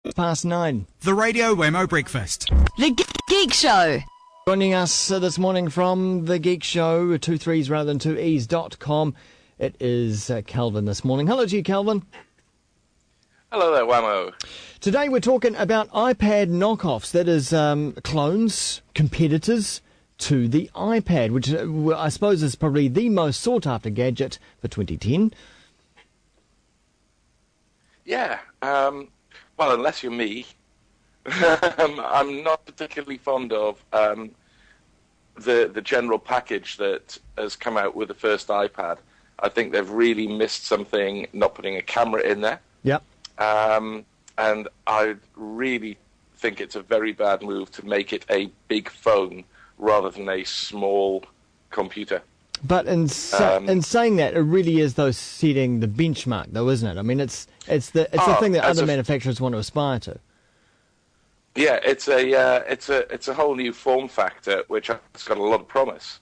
9:30. The Radio Wammo Breakfast. The Geek Show. Joining us this morning from The Geek Show, 2 3s rather than 2 e's.com. It is Chelfyn this morning. Hello to you, Chelfyn. Hello there, Wammo. Today we're talking about iPad knockoffs, that is clones, competitors to the iPad, which I suppose is probably the most sought-after gadget for 2010. Yeah, well, unless you're me, I'm not particularly fond of the general package that has come out with the first iPad. I think they've really missed something not putting a camera in there. Yep. And I really think it's a very bad move to make it a big phone rather than a small computer. But in saying that, it really is though setting the benchmark, though, isn't it? I mean, it's the thing that other manufacturers want to aspire to. Yeah, it's a whole new form factor which has got a lot of promise.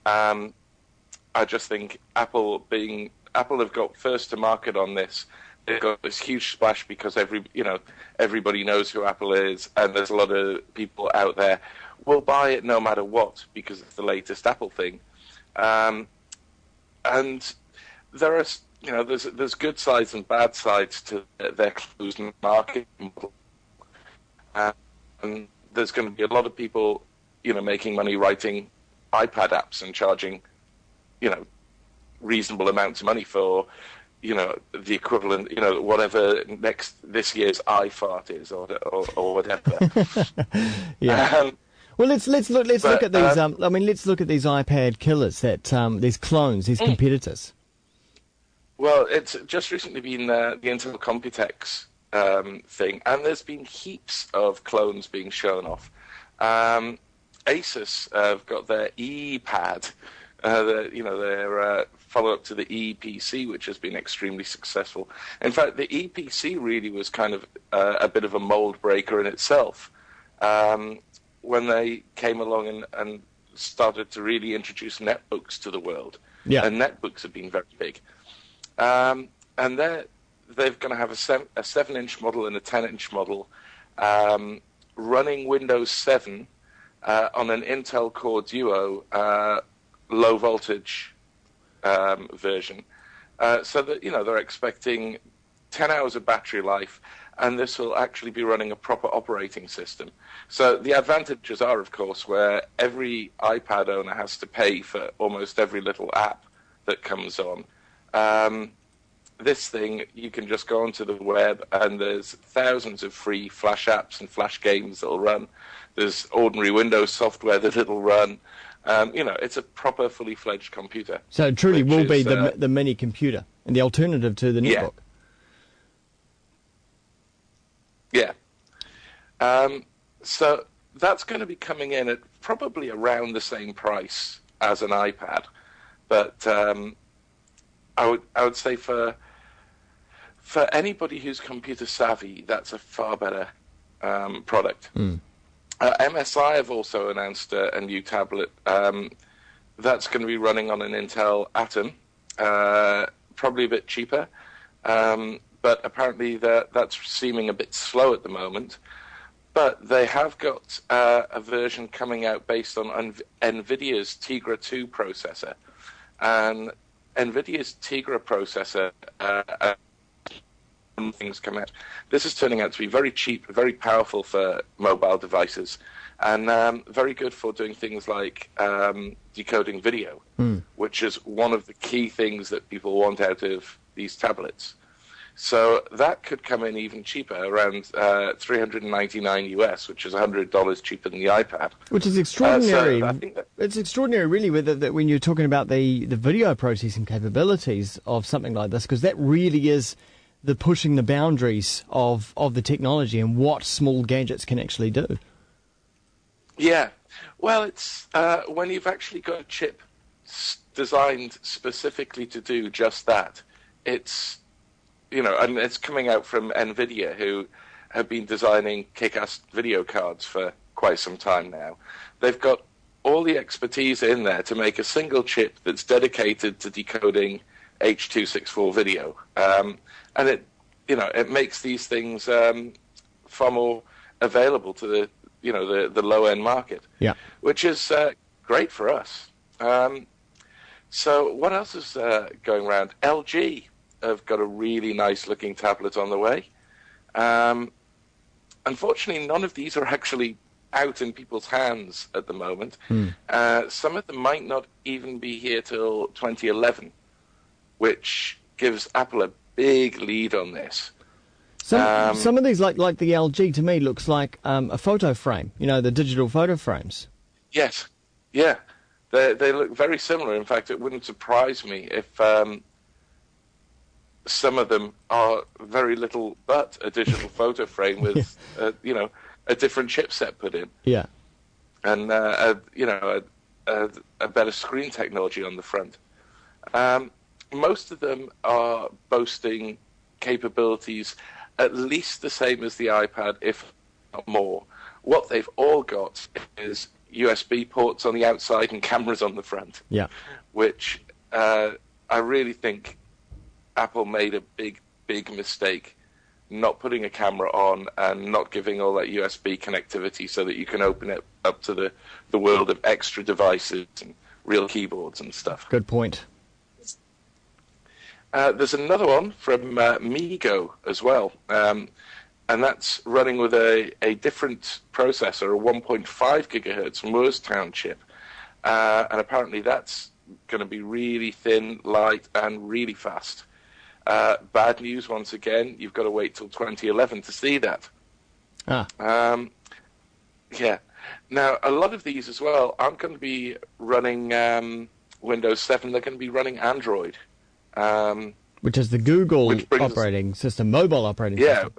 I just think Apple have got first to market on this. They've got this huge splash because everybody knows who Apple is, and there's a lot of people out there will buy it no matter what because it's the latest Apple thing. And there are, there's good sides and bad sides to their closed market model. And there's going to be a lot of people, making money writing iPad apps and charging, reasonable amounts of money for, the equivalent, whatever this year's iFart is or whatever. Yeah. Well, let's look at these. Let's look at these iPad killers, these clones, these competitors. Well, it's just recently been the Intel Computex thing, and there's been heaps of clones being shown off. Asus have got their ePad, their follow-up to the ePC, which has been extremely successful. In fact, the ePC really was kind of a bit of a mold breaker in itself. When they came along and started to really introduce netbooks to the world. Yeah. And netbooks have been very big. And they're going to have a 7-inch model and a 10-inch model running Windows 7 on an Intel Core Duo low-voltage version. So that, they're expecting 10 hours of battery life, and this will actually be running a proper operating system. So the advantages are, of course, where every iPad owner has to pay for almost every little app that comes on. This thing, you can just go onto the web, and there's thousands of free Flash apps and Flash games that'll run. There's ordinary Windows software that it'll run. It's a proper, fully-fledged computer. So it truly will be the mini computer and the alternative to the netbook. Yeah. So that's going to be coming in at probably around the same price as an iPad, but I would say for anybody who's computer savvy, that's a far better product. MSI have also announced a new tablet that's going to be running on an Intel Atom, probably a bit cheaper. But apparently that's seeming a bit slow at the moment. But they have got a version coming out based on NVIDIA's Tegra 2 processor. And NVIDIA's Tegra processor, things come out. This is turning out to be very cheap, very powerful for mobile devices, and very good for doing things like decoding video, which is one of the key things that people want out of these tablets. So that could come in even cheaper, around $399 US, which is $100 cheaper than the iPad. Which is extraordinary. It's extraordinary, really, that when you're talking about the video processing capabilities of something like this, because that really is the pushing the boundaries of the technology and what small gadgets can actually do. Yeah. Well, it's when you've actually got a chip designed specifically to do just that, it's... and it's coming out from NVIDIA, who have been designing kick-ass video cards for quite some time now. They've got all the expertise in there to make a single chip that's dedicated to decoding H.264 video. And it makes these things far more available to the low end market. Yeah, which is great for us. So what else is going around? LG have got a really nice looking tablet on the way. Unfortunately, none of these are actually out in people's hands at the moment. Some of them might not even be here till 2011, which gives Apple a big lead on this. Some of these, like the LG, to me looks like a photo frame. You know, the digital photo frames. Yes, yeah, they look very similar. In fact, it wouldn't surprise me if some of them are very little but a digital photo frame with a different chipset put in. Yeah, and a better screen technology on the front. Most of them are boasting capabilities at least the same as the iPad, if not more. What they've all got is USB ports on the outside and cameras on the front. Yeah, which I really think Apple made a big mistake not putting a camera on and not giving all that USB connectivity so that you can open it up to the world of extra devices and real keyboards and stuff. Good point. There's another one from MeeGo as well, and that's running with a different processor, a 1.5 gigahertz Moorestown chip, and apparently that's going to be really thin, light, and really fast. Bad news once again, you've got to wait till 2011 to see that. Yeah. Now, a lot of these as well aren't going to be running Windows 7, they're going to be running Android. Which is the Google operating system, mobile operating system.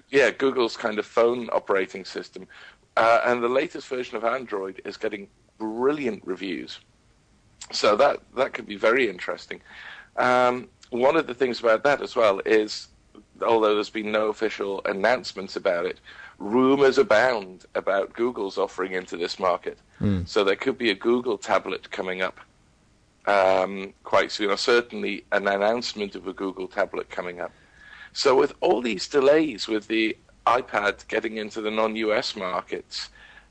Yeah, Google's kind of phone operating system. And the latest version of Android is getting brilliant reviews. So that could be very interesting. One of the things about that as well is, although there's been no official announcements about it, rumors abound about Google's offering into this market. So there could be a Google tablet coming up quite soon, or certainly an announcement of a Google tablet coming up. So with all these delays with the iPad getting into the non-US markets,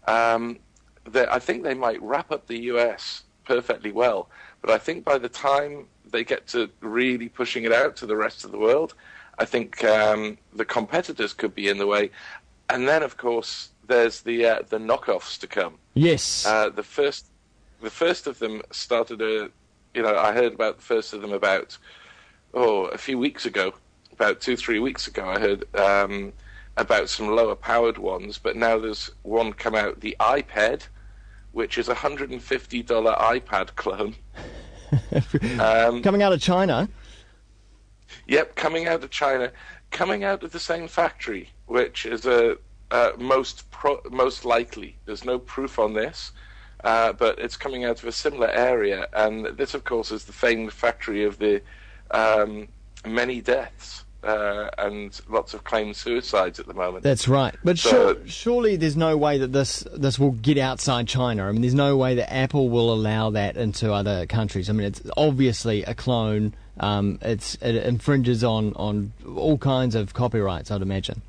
I think they might wrap up the US perfectly well. But I think by the time they get to really pushing it out to the rest of the world, I think the competitors could be in the way. And then, of course, there's the knockoffs to come. Yes. The first of them started I heard about the first of them about a few weeks ago, about 2-3 weeks ago. I heard about some lower powered ones, but now there's one come out, the iPad, which is a $150 iPad clone. Coming out of China? Yep, coming out of China, coming out of the same factory, which is most likely. There's no proof on this, but it's coming out of a similar area, and this, of course, is the famed factory of the many deaths and lots of claimed suicides at the moment. That's right. But surely there's no way that this will get outside China. I mean, there's no way that Apple will allow that into other countries. I mean, it's obviously a clone. It infringes on all kinds of copyrights, I'd imagine.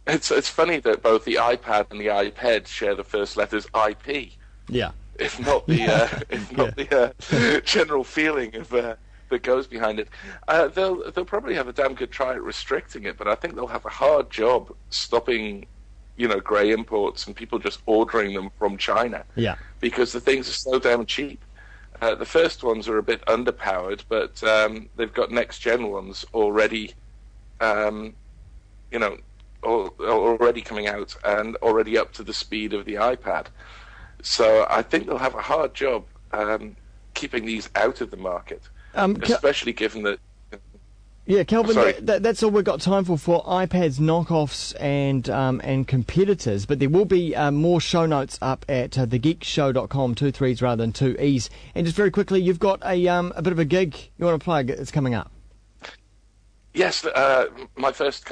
It's funny that both the iPad and the iPad share the first letters IP. Yeah. If not the general feeling of that goes behind it. They'll probably have a damn good try at restricting it, but I think they'll have a hard job stopping, grey imports and people just ordering them from China. Yeah. Because the things are so damn cheap. The first ones are a bit underpowered, but they've got next-gen ones already, already coming out and already up to the speed of the iPad. So I think they'll have a hard job keeping these out of the market, especially given that... Yeah, Chelfyn, that's all we've got time for iPads, knockoffs and competitors. But there will be more show notes up at thegeekshow.com, 2 3s rather than 2 E's. And just very quickly, you've got a bit of a gig you want to plug. It's coming up. Yes, my first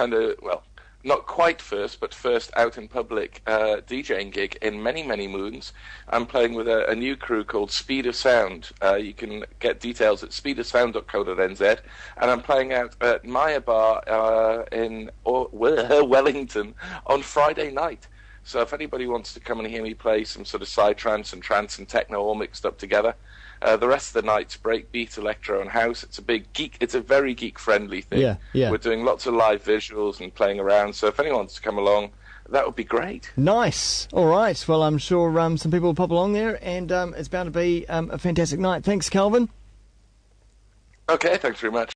not quite first, but first out in public DJing gig in many, many moons. I'm playing with a new crew called Speed of Sound. You can get details at speedofsound.co.nz. And I'm playing out at Maya Bar in Wellington on Friday night. So if anybody wants to come and hear me play some sort of psytrance and trance and techno all mixed up together, the rest of the night's breakbeat, electro, and house. It's a very geek-friendly thing. Yeah. We're doing lots of live visuals and playing around. So if anyone wants to come along, that would be great. Nice. All right. Well, I'm sure some people will pop along there, and it's bound to be a fantastic night. Thanks, Chelfyn. Okay, thanks very much.